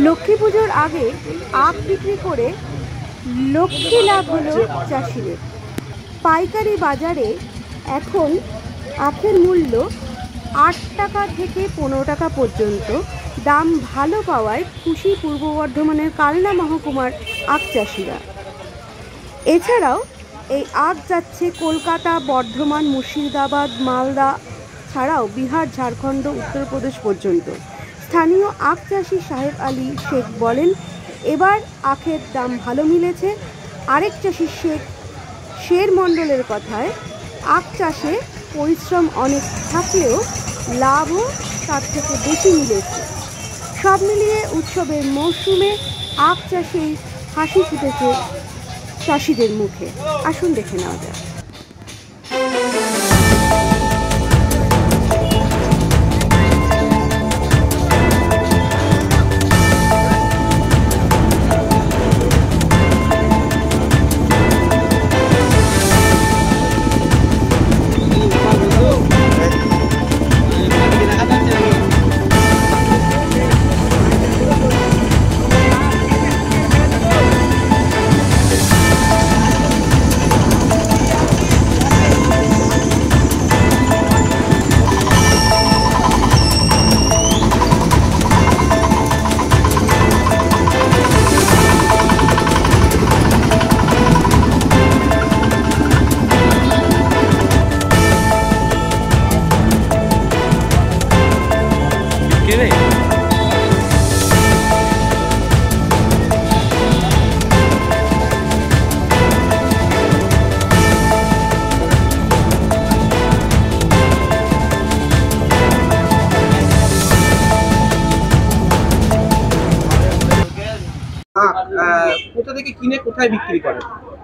লক্ষ্মী পুজোর আগে আখ বিক্রি করে লক্ষ্মী লাভ হলো চাষিদের। পাইকারি বাজারে এখন আখের মূল্য 8 টাকা থেকে 15 টাকা পর্যন্ত। দাম ভালো পাওয়ায় খুশি পূর্ব বর্ধমানের কালনা মহকুমার আখ চাষিরা। এছাড়াও এই আখ যাচ্ছে কলকাতা, বর্ধমান, মুর্শিদাবাদ, মালদা ছাড়াও বিহার, ঝাড়খণ্ড, উত্তরপ্রদেশ পর্যন্ত। স্থানীয় আখ চাষি সাহেব আলী শেখ বলেন, এবার আখের দাম ভালো মিলেছে। আরেক চাষি শের মণ্ডলের কথায়, আখ চাষে পরিশ্রম অনেক থাকলেও লাভও তার থেকে বেশি মিলেছে। সব মিলিয়ে উৎসবের মৌসুমে আখ চাষেই হাসি ফুটেছে চাষিদের মুখে। আসুন দেখে নেওয়া যায়। কোথা থেকে কিনে কোথায় বিক্রি করেন?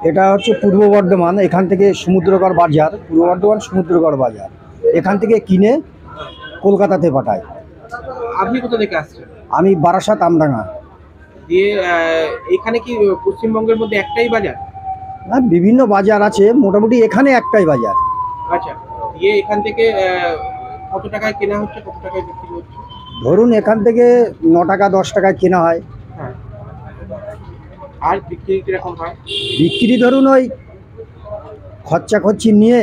এটা হচ্ছে পূর্ব বর্ধমান, এখান থেকে সমুদ্রগড় বাজার, পূর্ব বর্ধমান সমুদ্রগড় বাজার, এখান থেকে কিনে কলকাতাতে পাঠায়। আপনি কোথা থেকে আসছেন? আমি বারাসাত আমডাঙ্গা। দিয়ে এখানে কি পশ্চিমবঙ্গের মধ্যে একটাই বাজার? না, বিভিন্ন বাজার আছে, মোটামুটি এখানে একটাই বাজার। আচ্ছা, দিয়ে এখান থেকে কত টাকায় কেনা হচ্ছে, কত টাকায় বিক্রি হচ্ছে? ধরুন এখান থেকে 9 টাকা 10 টাকায় কেনা হয়। হ্যাঁ, আর বিক্রি কিরকম হয়? বিক্রি ধরুন ওই খরচা খরচি নিয়ে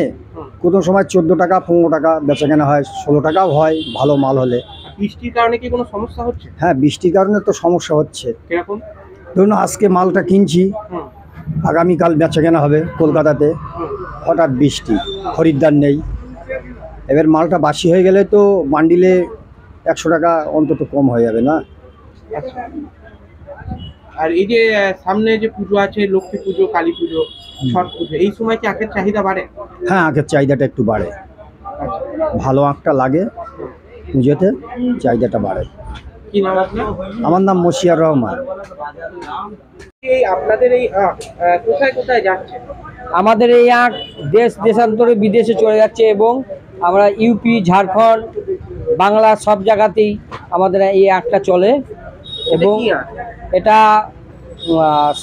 কোনো সময় 14 টাকা 15 টাকা বেচা কেনা হয়, 16 টাকাও হয় ভালো মাল হলে। বৃষ্টির কারণে কি কোনো সমস্যা হচ্ছে? হ্যাঁ, বৃষ্টির কারণে তো সমস্যা হচ্ছে। কিরকম? ধরুন আজকে মালটা কিনছি, আগামীকাল বেচা কেনা হবে কলকাতাতে, হঠাৎ বৃষ্টি, খরিদ্দার নেই। এবার মালটা বাসি হয়ে গেলে তো বান্ডিলে 100 টাকা অন্তত কম হয়ে যাবে না? আচ্ছা, আর এই যে সামনে যে পুজো আছে, লক্ষ্মী পুজো, কালী পুজো, ছট পুজো, এই সময় কি আখের চাহিদা বাড়ে? হ্যাঁ, আখের চাহিদাটা একটু বাড়ে। আচ্ছা, ভালো আখটা লাগে পুজোতে, চাহিদাটা বাড়ে। কি নাম আপনার? আমার নাম মশিয়ার রহমান। এই আপনাদের এই আখ কোথায় কোথায় যাচ্ছে? আমাদের এই আখ দেশ দেশান্তরে বিদেশে চলে যাচ্ছে এবং আমরা ইউপি, ঝাড়খণ্ড, বাংলা সব জায়গাতেই আমাদের এই আখটা চলে। এবং এটা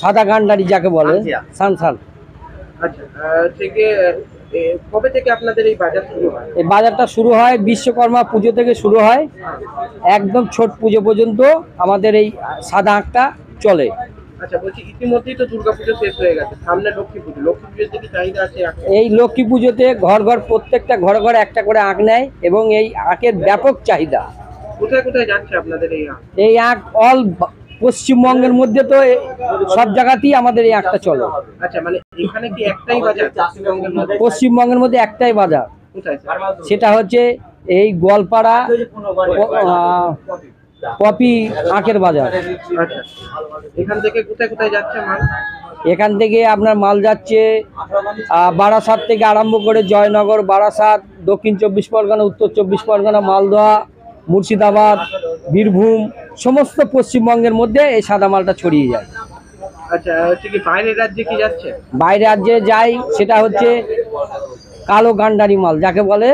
সাদা গান্ডারি যাকে বলে, সানসান। আচ্ছা, কবে থেকে আপনাদের এই বাজার শুরু হয়? এই বাজারটা শুরু হয় বিশ্বকর্মা পুজো থেকে শুরু হয়, একদম ছট পুজো পর্যন্ত আমাদের এই সাদা আখটা চলে। আচ্ছা, বলছি ইতিমধ্যেই তো দুর্গাপুজো শেষ হয়ে গেছে, সামনে লক্ষ্মী পুজো। লক্ষ্মী পুজোর দিকে চাহিদা আছে? এই লক্ষ্মী পুজোতে ঘর ঘর প্রত্যেকটা ঘরে ঘরে একটা করে আখ নেয় এবং এই আখের ব্যাপক চাহিদা। কোথায় কোথায় যাচ্ছে আপনাদের এই আখ? এই আখ অল পশ্চিমবঙ্গের মধ্যে তো সব জায়গাতেই আমাদের এই আখটা চলে। আচ্ছা, মানে এখানে কি একটাই বাজার পশ্চিমবঙ্গের মধ্যে? পশ্চিমবঙ্গের মধ্যে একটাই বাজার, কোথায়? সেটা হচ্ছে এই গোয়ালপাড়া পপি আখের বাজার। আচ্ছা, এখান থেকে কোথায় কোথায় যাচ্ছে মাল? এখান থেকে আপনার মাল যাচ্ছে বারাসাত থেকে আরম্ভ করে জয়নগর, বারাসাত, দক্ষিণ 24 পরগনা, উত্তর 24 পরগনা, মালদহ, মুর্শিদাবাদ, বীরভূম, সমস্ত পশ্চিমবঙ্গের মধ্যে এই সাদা মালটা ছড়িয়ে যায়। আচ্ছা, হচ্ছে কি বাইরের রাজ্যে কি যাচ্ছে? বাইরে রাজ্যে যাই, সেটা হচ্ছে কালো গান্ডারি মাল যাকে বলে,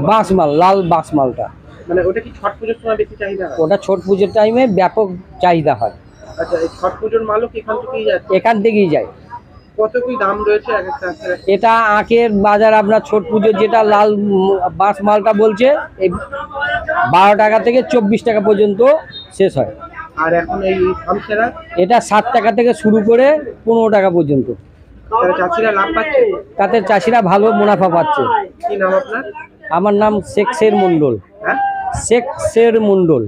বাঁশ মাল, লাল বাঁশ মালটা। মানে ওটা কি ছট পুজোর সময় বেশি চাহিদা হয়? ওটা ছট পুজোর টাইমে ব্যাপক চাহিদা হয়। আচ্ছা, এই ছট পুজোর মালও কি এখান থেকেই যাচ্ছে? এখান থেকেই যায়। কত কি দাম রয়েছে এক একটা? এটা আখের বাজার আপনার ছট পুজোর যেটা লাল বাঁশ মালটা বলছে, এই 12 টাকা থেকে 24 টাকা পর্যন্ত শেষ হয়। আর এখন এই সামসেরা এটা 7 টাকা থেকে শুরু করে 15 টাকা পর্যন্ত। তাহলে চাষিরা লাভ পাচ্ছে? তাতে চাষিরা ভালো মুনাফা পাচ্ছে। কি নাম আপনার? আমার নাম শেখ শের মন্ডল। হ্যাঁ, শেখ শের মন্ডল।